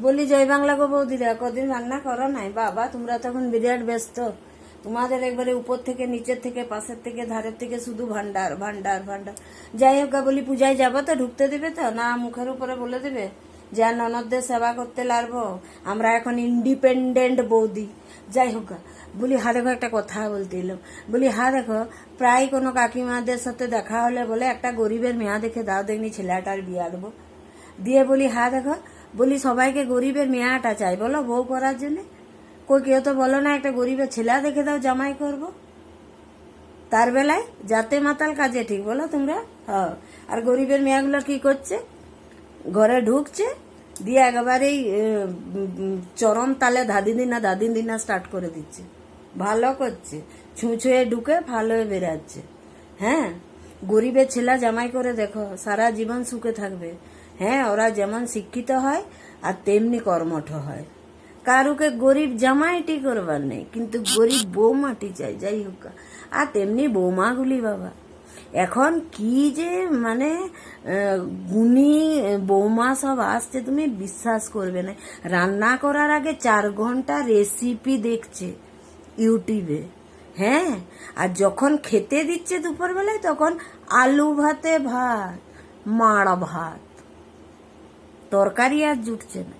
বলি জয় বাংলা গো বৌদিরা, কদিন রান্না করো নাই বাবা, তোমরা তখন বিরাট ব্যস্ত। তোমাদের একবারে উপর থেকে নিচের থেকে পাশের থেকে ধারের থেকে শুধু ভান্ডার ভান্ডার ভান্ডার। যাই হোক গা, বলি পূজায় যাবো তো, ঢুকতে দেবে তো না? মুখের উপরে বলে দেবে যে আর ননদদের সেবা করতে লাগবো, আমরা এখন ইন্ডিপেন্ডেন্ট বৌদি। যাই হোক গা, বলি হা দেখো একটা কথা বলতে এলাম। বলি হা দেখো, প্রায় কোনো কাকিমাদের সাথে দেখা হলে বলে একটা গরিবের মেয়া দেখে দাও দেখনি, ছেলেটার বিয়া দেবো। দিয়ে বলি হা দেখো, বলি সবাইকে গরিবের মেয়াটা চাই বলো বউ করার জন্য। কই কেউ তো বলো না একটা গরিবের ছেলে দেখে দাও জামাই করব। তার বেলায় যাতে মাতাল কাজে ঠিক বলো তোমরা। হ্যাঁ, আর গরিবের মেয়াগুলো কি করছে? ঘরে ঢুকছে, দিয়ে একেবারেই চরম তালে দাদিন দিনা স্টার্ট করে দিচ্ছে। ভালো করছে, ছুঁয়ে ঢুকে ভালো হয়ে বেরাচ্ছে। হ্যাঁ, গরিবের ছেলে জামাই করে দেখো, সারা জীবন সুখে থাকবে। হ্যাঁ, ওরা যেমন শিক্ষিত হয় আর তেমনি কর্মঠ হয়। কারুকে গরিব জামাইটি করবার নেই, কিন্তু গরিব বৌমাটি চাই। যাই হোক, আর তেমনি বৌমাগুলি বাবা এখন কি যে মানে গুণী বৌমা সব আসছে, তুমি বিশ্বাস করবে না। রান্না করার আগে 4 ঘন্টা রেসিপি দেখছে ইউটিউবে। হ্যাঁ, আর যখন খেতে দিচ্ছে দুপুরবেলায় তখন আলু ভাতে ভাত, মাড় ভাত, তরকারি আর জুটছে না।